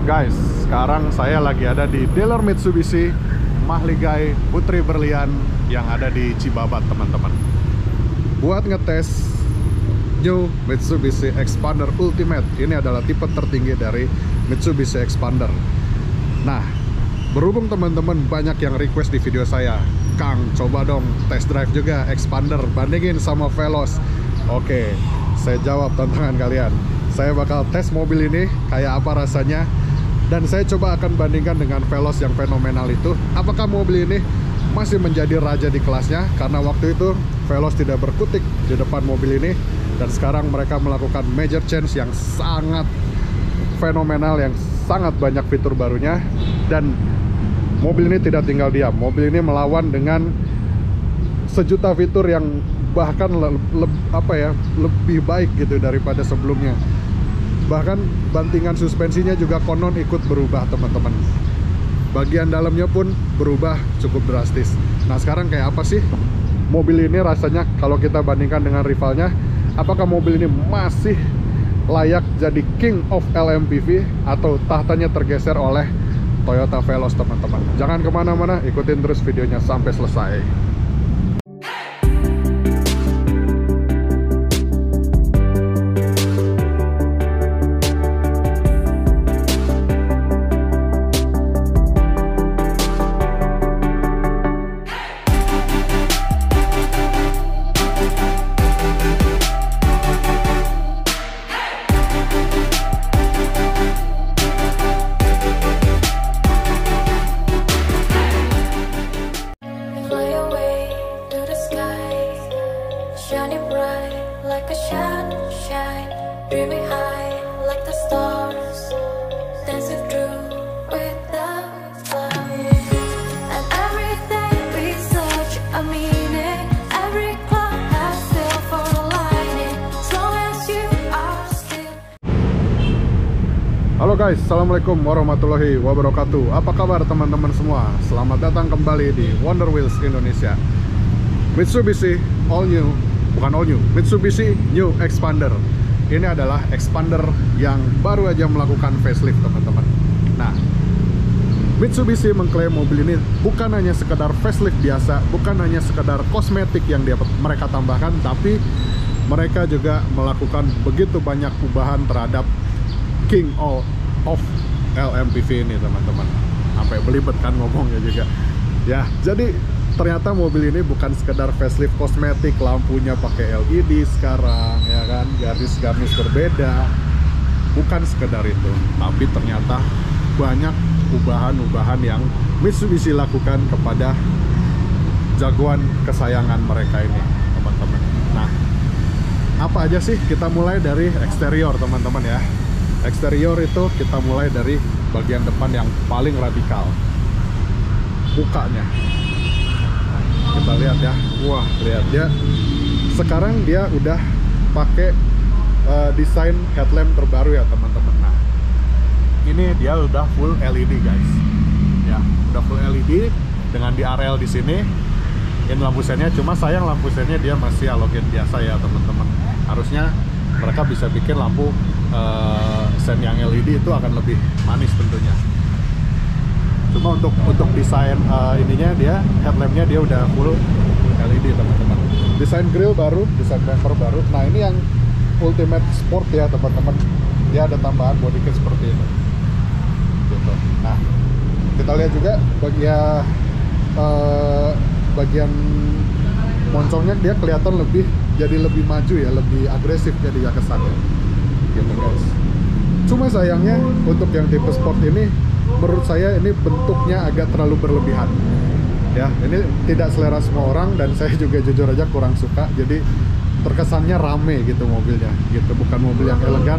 Guys, sekarang saya lagi ada di dealer Mitsubishi Mahligai Putri Berlian yang ada di Cibabat, teman-teman. Buat ngetes new Mitsubishi Xpander Ultimate. Ini adalah tipe tertinggi dari Mitsubishi Xpander. Nah, berhubung teman-teman banyak yang request di video saya, Kang, coba dong test drive juga Xpander, bandingin sama Veloz. Oke, saya jawab tantangan kalian. Saya bakal tes mobil ini kayak apa rasanya, dan saya coba akan bandingkan dengan Veloz yang fenomenal itu. Apakah mobil ini masih menjadi raja di kelasnya? Karena waktu itu Veloz tidak berkutik di depan mobil ini, dan sekarang mereka melakukan major change yang sangat fenomenal, yang sangat banyak fitur barunya. Dan mobil ini tidak tinggal diam. Mobil ini melawan dengan sejuta fitur yang bahkan lebih baik gitu daripada sebelumnya. Bahkan bantingan suspensinya juga konon ikut berubah, teman-teman. Bagian dalamnya pun berubah cukup drastis. Nah, sekarang kayak apa sih mobil ini rasanya kalau kita bandingkan dengan rivalnya? Apakah mobil ini masih layak jadi King of LMPV atau tahtanya tergeser oleh Toyota Veloz, teman-teman? Jangan kemana-mana, ikutin terus videonya sampai selesai. Halo guys, assalamualaikum warahmatullahi wabarakatuh. Apa kabar teman-teman semua? Selamat datang kembali di Wonder Wheels Indonesia. Mitsubishi Mitsubishi New Xpander. Ini adalah Xpander yang baru aja melakukan facelift, teman-teman. Nah, Mitsubishi mengklaim mobil ini bukan hanya sekedar facelift biasa, bukan hanya sekedar kosmetik yang mereka tambahkan, tapi mereka juga melakukan begitu banyak perubahan terhadap King of LMPV ini, teman-teman. Sampai belibet kan ngomongnya juga. Ya, jadi ternyata mobil ini bukan sekedar facelift kosmetik, lampunya pakai LED sekarang, ya kan, garis-garis berbeda. Bukan sekedar itu, tapi ternyata banyak ubahan-ubahan yang Mitsubishi lakukan kepada jagoan kesayangan mereka ini, teman-teman. Nah, apa aja sih? Kita mulai dari eksterior, teman-teman ya. Eksterior itu kita mulai dari bagian depan yang paling radikal, mukanya. Nah, kita lihat ya, wah, lihat ya. Sekarang dia udah pakai desain headlamp terbaru ya, teman-teman. Nah, ini dia udah full LED, guys. Ya, udah full LED dengan di areal di sini. Ini lampu sennya, cuma sayang lampu sennya dia masih halogen biasa ya, teman-teman. Harusnya mereka bisa bikin lampu sen yang LED itu akan lebih manis tentunya. Cuma untuk desain ininya, dia headlampnya dia udah full LED, teman-teman. Desain grill baru, desain bumper baru. Nah, ini yang Ultimate Sport ya, teman-teman. Dia ada tambahan body kit seperti ini gitu. Nah, kita lihat juga bagian moncongnya dia kelihatan jadi lebih maju ya, lebih agresif jadi ya kesannya gitu, guys. Cuma sayangnya untuk yang tipe sport ini, menurut saya ini bentuknya agak terlalu berlebihan ya. Ini tidak selera semua orang, dan saya juga jujur aja kurang suka. Jadi terkesannya rame gitu mobilnya gitu, bukan mobil yang elegan.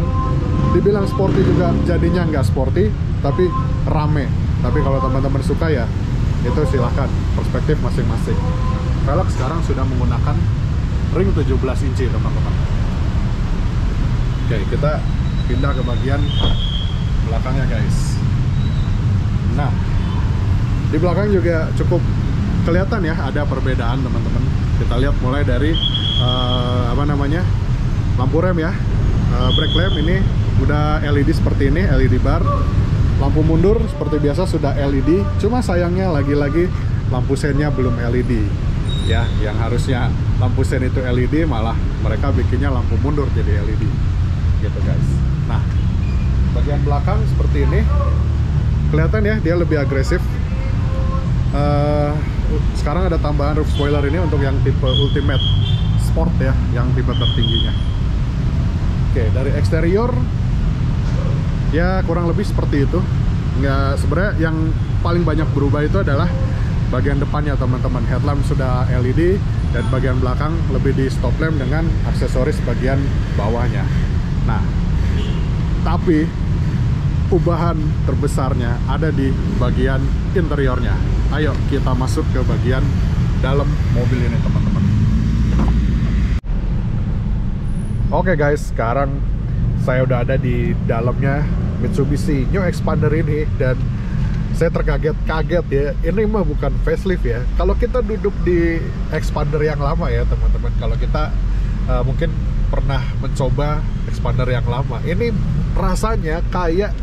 Dibilang sporty juga jadinya nggak sporty, tapi rame. Tapi kalau teman-teman suka ya itu silahkan, perspektif masing-masing. Velg sekarang sudah menggunakan ring 17 inci, teman-teman. Oke, kita pindah ke bagian belakangnya, guys. Nah, di belakang juga cukup kelihatan ya ada perbedaan, teman-teman. Kita lihat mulai dari lampu rem ya. Brake lamp ini udah LED seperti ini, LED bar. lampu mundur seperti biasa sudah LED, cuma sayangnya lagi-lagi lampu sennya belum LED ya. Yang harusnya lampu sen itu LED, malah mereka bikinnya lampu mundur jadi LED gitu guys. Nah, bagian belakang seperti ini, kelihatan ya dia lebih agresif. Sekarang ada tambahan roof spoiler ini untuk yang tipe Ultimate Sport ya, yang tipe tertingginya. Oke, dari eksterior ya kurang lebih seperti itu. Nggak, sebenarnya yang paling banyak berubah itu adalah bagian depannya teman-teman. Headlamp sudah LED dan bagian belakang lebih di stop lamp dengan aksesoris bagian bawahnya. Nah, tapi perubahan terbesarnya ada di bagian interiornya. Ayo kita masuk ke bagian dalam mobil ini teman-teman. Oke guys, sekarang saya udah ada di dalamnya Mitsubishi New Expander ini dan saya terkaget-kaget ya. Ini mah bukan facelift ya. Kalau kita duduk di Expander yang lama ya teman-teman, kalau kita mungkin pernah mencoba Expander yang lama, ini rasanya kayak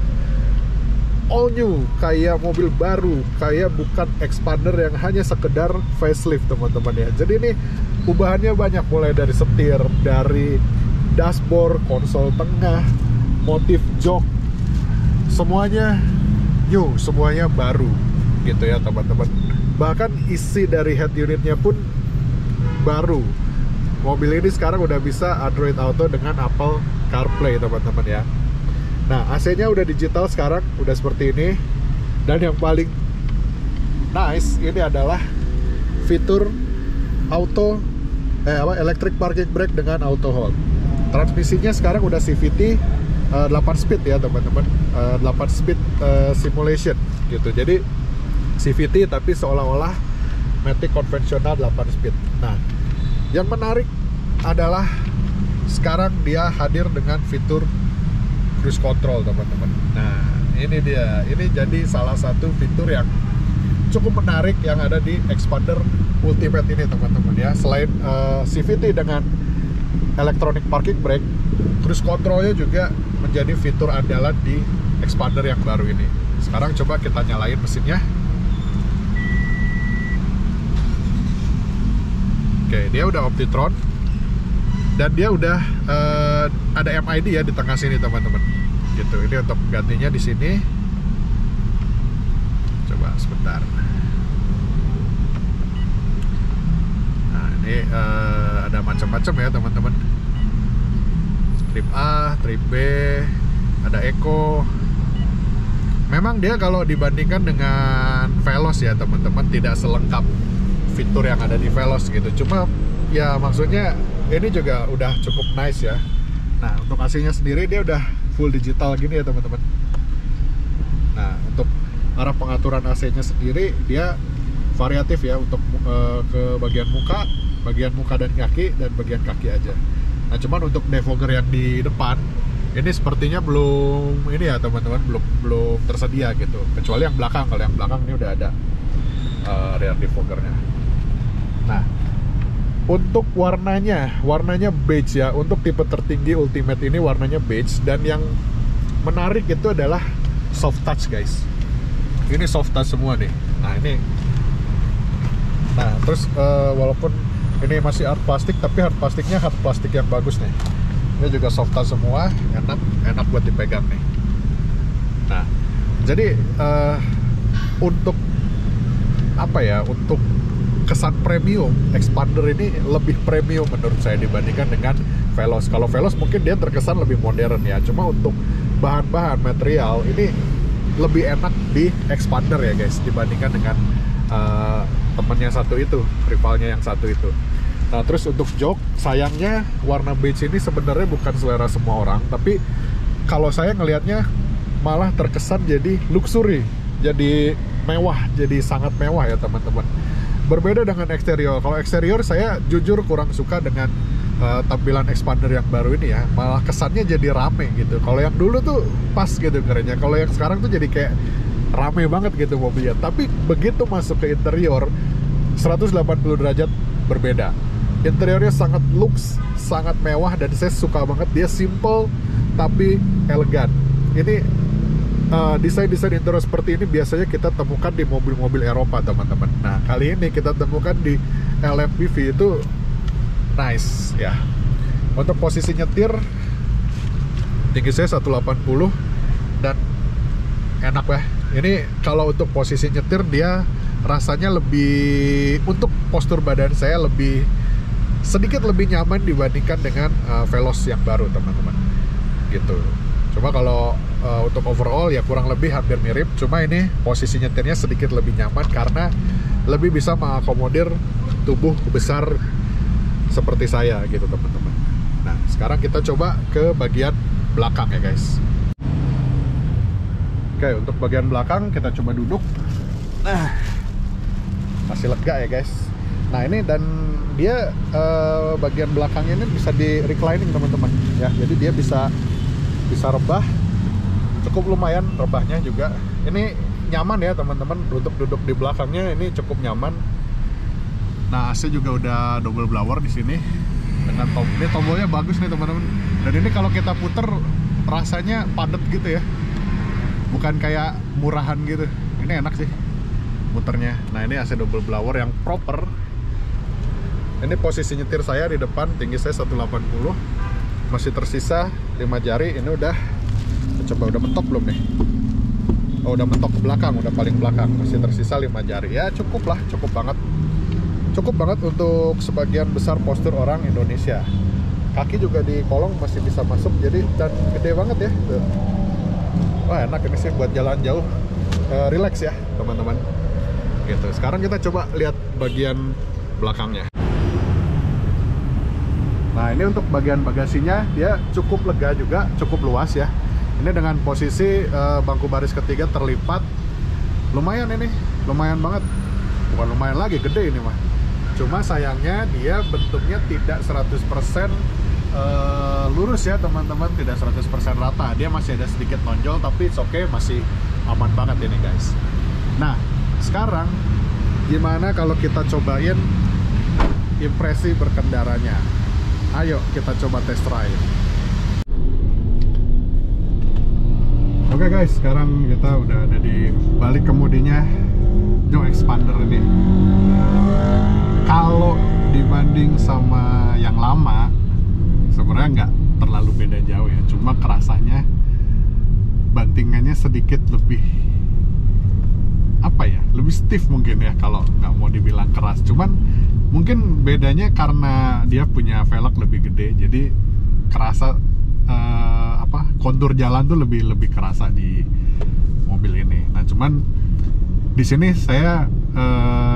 all new, kayak mobil baru, kayak bukan Expander yang hanya sekedar facelift teman-teman ya. Jadi ini ubahannya banyak, mulai dari setir, dari dashboard, konsol tengah, motif jok, semuanya new, semuanya baru gitu ya teman-teman. Bahkan isi dari head unitnya pun baru. Mobil ini sekarang udah bisa Android Auto dengan Apple CarPlay teman-teman ya. Nah, AC-nya udah digital sekarang, udah seperti ini. Dan yang paling nice ini adalah fitur electric parking brake dengan auto hold. Transmisinya sekarang udah CVT 8 speed ya teman-teman, 8 speed simulation gitu. Jadi CVT tapi seolah-olah matic konvensional 8 speed. Nah, yang menarik adalah sekarang dia hadir dengan fitur cruise control teman-teman. Nah, ini dia. Ini jadi salah satu fitur yang cukup menarik yang ada di Expander Ultimate ini teman-teman ya. Selain CVT dengan electronic parking brake, cruise controlnya juga menjadi fitur andalan di Expander yang baru ini. Sekarang coba kita nyalain mesinnya. Oke, dia udah Optitron dan dia udah ada MID ya di tengah sini teman-teman. Gitu. Ini untuk gantinya di sini. Coba sebentar. Nah, ini ada macam-macam ya teman-teman. Trip A, Trip B, ada Eco. Memang dia kalau dibandingkan dengan Veloz ya teman-teman, tidak selengkap fitur yang ada di Veloz gitu. Cuma ya maksudnya ini juga udah cukup nice ya. Nah, untuk AC-nya sendiri dia udah full digital gini ya teman-teman. Nah, untuk arah pengaturan AC-nya sendiri dia variatif ya, untuk ke bagian muka dan kaki, dan bagian kaki aja. Nah, cuman untuk defogger yang di depan ini sepertinya belum ini ya teman-teman, belum tersedia gitu. Kecuali yang belakang, kalau yang belakang ini udah ada rear defoggernya. Nah, untuk warnanya beige ya. Untuk tipe tertinggi Ultimate ini warnanya beige, dan yang menarik itu adalah soft touch guys. Ini soft touch semua nih. Nah, ini. Nah, terus walaupun ini masih hard plastik, tapi hard plastiknya hard plastik yang bagus nih. Ini juga soft touch semua, enak buat dipegang nih. Nah, jadi untuk apa ya? Untuk kesan premium, Expander ini lebih premium menurut saya dibandingkan dengan Veloz. Kalau Veloz mungkin dia terkesan lebih modern ya. Cuma untuk bahan-bahan material ini lebih enak di Expander ya guys, dibandingkan dengan temennya satu itu, rivalnya yang satu itu. Nah, terus untuk jok, sayangnya warna beige ini sebenarnya bukan selera semua orang, tapi kalau saya ngelihatnya malah terkesan jadi luxury, jadi mewah, jadi sangat mewah ya teman-teman. Berbeda dengan eksterior. Kalau eksterior saya jujur kurang suka dengan tampilan Expander yang baru ini ya, malah kesannya jadi rame gitu. Kalau yang dulu tuh pas gitu kerennya, kalau yang sekarang tuh jadi kayak rame banget gitu mobilnya. Tapi begitu masuk ke interior, 180 derajat berbeda. Interiornya sangat lux, sangat mewah, dan saya suka banget. Dia simple tapi elegan. Ini desain-desain interior seperti ini biasanya kita temukan di mobil-mobil Eropa, teman-teman. Nah, kali ini kita temukan di LMPV, itu nice ya. Untuk posisi nyetir, tinggi saya 180 dan enak ya. Ini kalau untuk posisi nyetir dia rasanya lebih, untuk postur badan saya sedikit lebih nyaman dibandingkan dengan Veloz yang baru, teman-teman. Gitu. Cuma kalau untuk overall ya kurang lebih hampir mirip. Cuma ini posisi nyetirnya sedikit lebih nyaman karena lebih bisa mengakomodir tubuh besar seperti saya gitu, teman-teman. Nah, sekarang kita coba ke bagian belakang ya guys. Oke, untuk bagian belakang kita coba duduk. Nah, masih lega ya guys. Nah, ini dan dia bagian belakang ini bisa di reclining, teman-teman ya. Jadi dia bisa rebah, cukup lumayan rebahnya juga. Ini nyaman ya teman-teman, untuk duduk di belakangnya ini cukup nyaman. Nah, AC juga udah double blower di sini dengan ini tombolnya bagus nih teman-teman. Dan ini kalau kita puter rasanya padat gitu ya, bukan kayak murahan gitu. Ini enak sih muternya. Nah, ini AC double blower yang proper. Ini posisi nyetir saya di depan, tinggi saya 180, masih tersisa 5 jari. Ini udah, coba udah mentok belum nih? Oh, udah mentok ke belakang, udah paling belakang, masih tersisa 5 jari. Ya cukup lah, cukup banget untuk sebagian besar postur orang Indonesia. Kaki juga di kolong masih bisa masuk, jadi dan gede banget ya. Tuh. Wah, enak ini sih buat jalan jauh, relax ya teman-teman. Gitu. Sekarang kita coba lihat bagian belakangnya. Nah, ini untuk bagian bagasinya dia cukup lega juga, cukup luas ya. Ini dengan posisi bangku baris ketiga terlipat, lumayan ini, lumayan banget. Bukan lumayan lagi, gede ini mah. Cuma sayangnya dia bentuknya tidak 100% lurus ya teman-teman, tidak 100% rata. Dia masih ada sedikit tonjol, tapi it's okay, masih aman banget ini guys. Nah, sekarang gimana kalau kita cobain impresi berkendaranya? Ayo kita coba test drive. Oke guys, sekarang kita udah ada di balik kemudinya New Xpander ini. Kalau dibanding sama yang lama, sebenarnya nggak terlalu beda jauh ya. Cuma kerasanya bantingannya sedikit lebih apa ya, lebih stiff mungkin ya kalau nggak mau dibilang keras. Cuman mungkin bedanya karena dia punya velg lebih gede, jadi kerasa kontur jalan tuh lebih kerasa di mobil ini. Nah, cuman di sini saya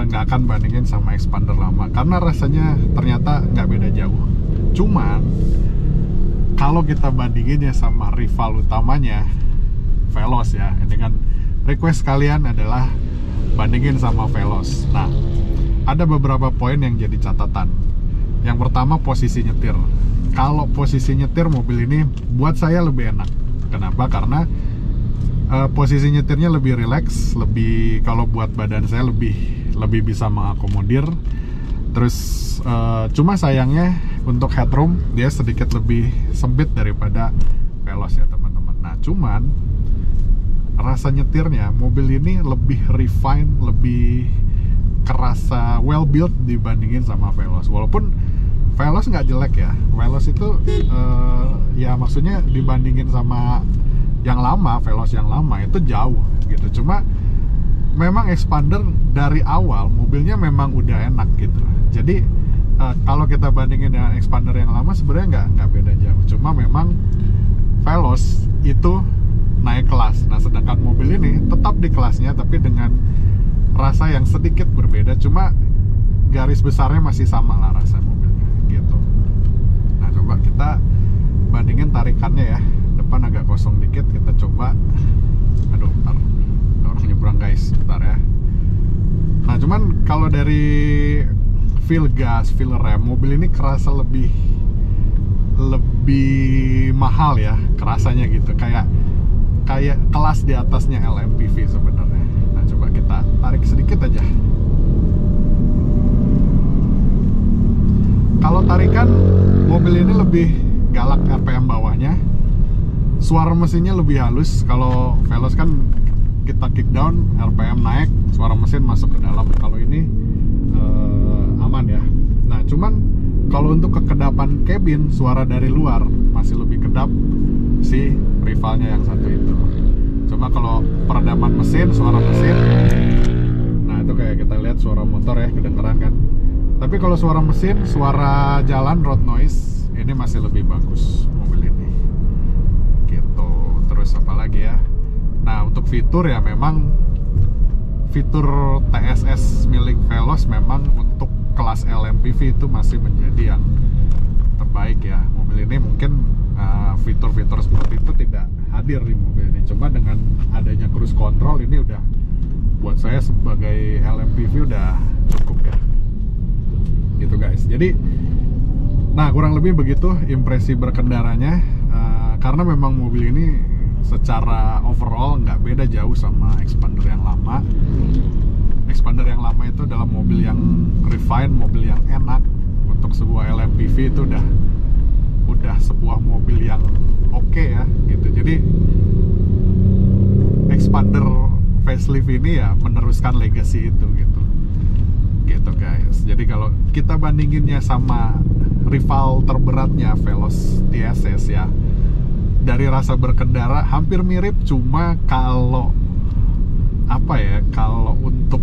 nggak akan bandingin sama Xpander lama karena rasanya ternyata nggak beda jauh. Cuman kalau kita bandinginnya sama rival utamanya Veloz ya, dengan request kalian adalah bandingin sama Veloz. Nah, ada beberapa poin yang jadi catatan. Yang pertama, posisi nyetir. Kalau posisi nyetir mobil ini buat saya lebih enak. Kenapa? Karena posisi nyetirnya lebih rileks, lebih, kalau buat badan saya lebih bisa mengakomodir. Terus cuma sayangnya untuk headroom dia sedikit lebih sempit daripada Veloz ya teman-teman. Nah, cuman rasa nyetirnya mobil ini lebih refine, lebih kerasa well built dibandingin sama Veloz. Walaupun Veloz nggak jelek ya, Veloz itu ya maksudnya dibandingin sama yang lama, Veloz yang lama itu jauh gitu. Cuma memang Xpander dari awal mobilnya memang udah enak gitu. Jadi kalau kita bandingin dengan Xpander yang lama sebenarnya nggak beda jauh. Cuma memang Veloz itu naik kelas. Nah, sedangkan mobil ini tetap di kelasnya tapi dengan rasa yang sedikit berbeda. Cuma garis besarnya masih sama lah rasa mobilnya gitu. Nah, coba kita bandingin tarikannya ya. Depan agak kosong dikit, kita coba. Aduh, bentar, ada orang nyebrang guys, bentar ya. Nah, cuman kalau dari feel gas, feel rem, mobil ini kerasa lebih mahal ya, kerasanya gitu, kayak kelas di atasnya LMPV sebenarnya. Nah, coba kita tarik sedikit aja. Kalau tarikan mobil ini lebih galak RPM bawahnya, suara mesinnya lebih halus. Kalau Veloz kan kita kick down, RPM naik, suara mesin masuk ke dalam. Kalau ini aman ya. Nah, cuman kalau untuk kekedapan cabin, suara dari luar masih lebih kedap si rivalnya yang satu itu. Coba kalau peredaman mesin, suara mesin, nah itu kayak kita lihat suara motor ya, kedengeran kan. Tapi kalau suara mesin, suara jalan, road noise, ini masih lebih bagus mobil ini gitu. Terus apa lagi ya. Nah, untuk fitur ya memang fitur TSS milik Veloz memang untuk kelas LMPV itu masih menjadi yang terbaik ya. Mobil ini mungkin fitur-fitur seperti itu tidak hadir di mobil ini. Cuma dengan adanya cruise control ini udah buat saya sebagai LMPV udah cukup ya. Gitu guys. Jadi nah kurang lebih begitu impresi berkendaranya, karena memang mobil ini secara overall nggak beda jauh sama Xpander yang lama. Xpander yang lama itu adalah mobil yang refine, mobil yang enak. Untuk sebuah LMPV itu udah sebuah mobil yang oke ya gitu. Jadi Xpander facelift ini ya meneruskan legacy itu gitu guys. Jadi kalau kita bandinginnya sama rival terberatnya Veloz TSS ya, dari rasa berkendara hampir mirip, cuma kalau apa ya, kalau untuk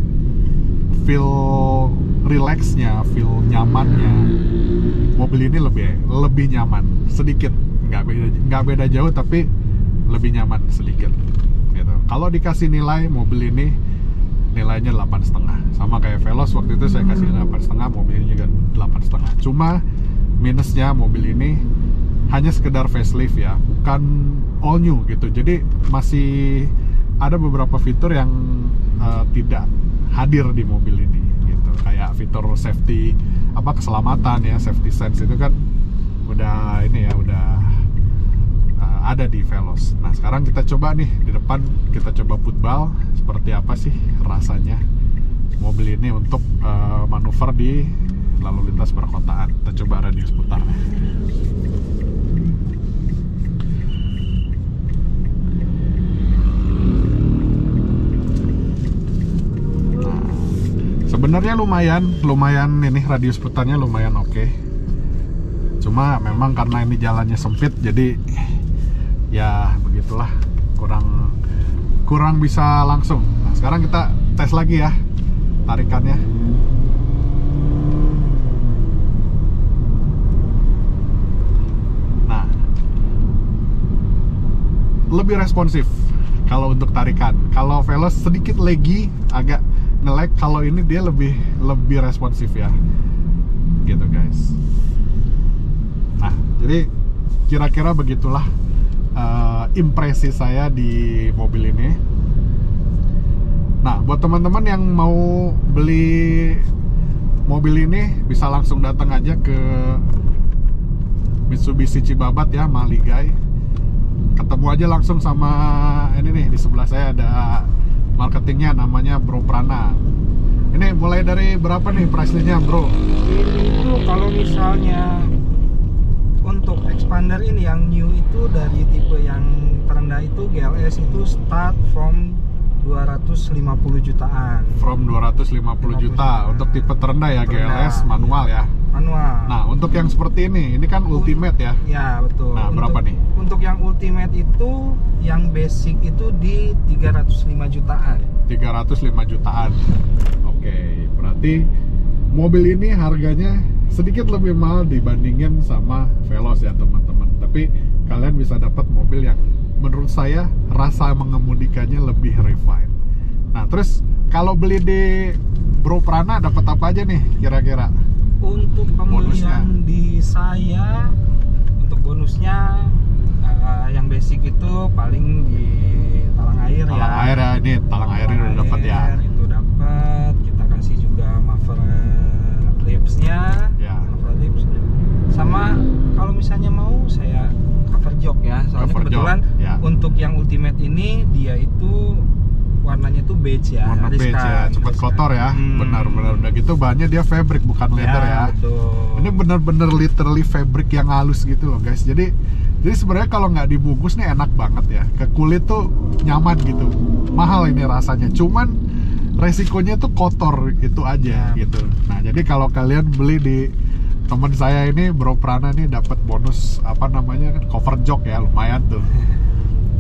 feel relaxnya, feel nyamannya, mobil ini lebih nyaman sedikit, nggak beda jauh tapi lebih nyaman sedikit gitu. Kalau dikasih nilai, mobil ini nilainya 8,5, sama kayak Veloz waktu itu saya kasih 8,5, mobil ini juga 8,5. Cuma minusnya mobil ini hanya sekedar facelift ya, bukan all new gitu. Jadi masih ada beberapa fitur yang tidak hadir di mobil ini gitu. Kayak fitur safety, keselamatan ya, safety sense itu kan udah ini ya, udah ada di Veloz. Nah, sekarang kita coba nih di depan, kita coba football seperti apa sih rasanya mobil ini untuk manuver di lalu lintas perkotaan. Kita coba radius putarnya. Sebenarnya lumayan ini radius putarnya lumayan oke. Cuma memang karena ini jalannya sempit, jadi ya begitulah, kurang bisa langsung. Nah, sekarang kita tes lagi ya tarikannya. Nah, lebih responsif kalau untuk tarikan. Kalau Veloz sedikit laggy, agak nge-lag. Kalau ini dia lebih responsif ya gitu guys. Nah, jadi kira-kira begitulah impresi saya di mobil ini. Nah, buat teman-teman yang mau beli mobil ini bisa langsung datang aja ke Mitsubishi Cibabat ya, Mahligai. Ketemu aja langsung sama ini nih, di sebelah saya ada marketingnya, namanya Bro Prana. Ini mulai dari berapa nih price listnya bro? Itu kalau misalnya untuk Xpander ini yang new itu dari tipe yang terendah itu GLS itu start from 250 jutaan. From 250 juta untuk tipe terendah ya, GLS manual ya. Manual. Nah, untuk yang seperti ini kan ultimate ya. Ya, betul. Nah, berapa nih? Untuk yang ultimate itu, yang basic itu di 305 jutaan. 305 jutaan. Oke, berarti mobil ini harganya sedikit lebih mahal dibandingin sama Veloz ya teman-teman. Tapi kalian bisa dapat mobil yang menurut saya rasa mengemudikannya lebih refine. Nah, terus kalau beli di Bro Prana dapat apa aja nih kira-kira? Untuk pembelian di saya, untuk bonusnya yang basic itu paling di talang air ya. Talang air ya, ini talang airnya udah dapat ya. Itu dapat, kita kasih juga muffler lipsnya, ya. Muffler lips. Sama kalau misalnya mau saya cover jok ya, soalnya Cover kebetulan jok, ya. untuk yang ultimate ini dia itu warnanya tuh beige ya, warna beige ya, cepet kotor ya. Benar-benar udah gitu bahannya dia fabric bukan leather ya. Betul. Ini bener-bener literally fabric yang halus gitu loh guys. Jadi Jadi sebenarnya kalau nggak dibungkus nih enak banget ya, ke kulit tuh nyaman gitu. Mahal ini rasanya, cuman resikonya tuh kotor itu aja gitu. Nah jadi kalau kalian beli di temen saya ini, Bro Prana nih, dapat bonus apa namanya, cover jok ya, lumayan tuh.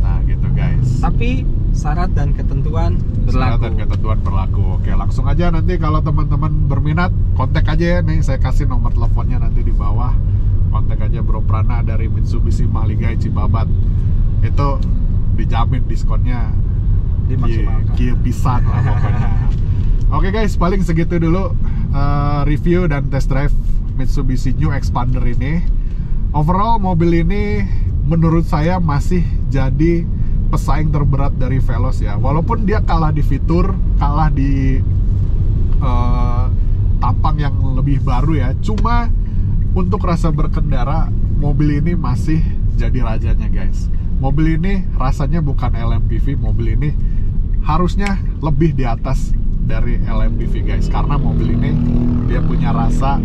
Nah gitu guys. Tapi syarat dan ketentuan berlaku. Syarat dan ketentuan berlaku. Oke, langsung aja nanti kalau teman-teman berminat, kontak aja ya nih, saya kasih nomor teleponnya nanti di bawah. Kontak aja Bro Prana dari Mitsubishi Mahligai Cibabat. Itu dijamin diskonnya Dimaksimalkan. pisan lah pokoknya. Oke guys, paling segitu dulu review dan test drive Mitsubishi New Expander ini. Overall mobil ini menurut saya masih jadi pesaing terberat dari Veloz ya. Walaupun dia kalah di fitur, kalah di tampang yang lebih baru ya. Cuma untuk rasa berkendara, mobil ini masih jadi rajanya guys. Mobil ini rasanya bukan LMPV, mobil ini harusnya lebih di atas dari LMPV guys. Karena mobil ini dia punya rasa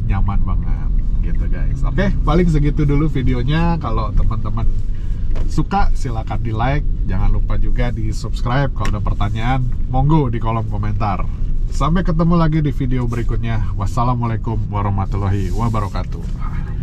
nyaman banget gitu guys. Oke, paling segitu dulu videonya. Kalau teman-teman suka silahkan di like, jangan lupa juga di subscribe. Kalau ada pertanyaan monggo di kolom komentar. Sampai ketemu lagi di video berikutnya. Wassalamualaikum warahmatullahi wabarakatuh.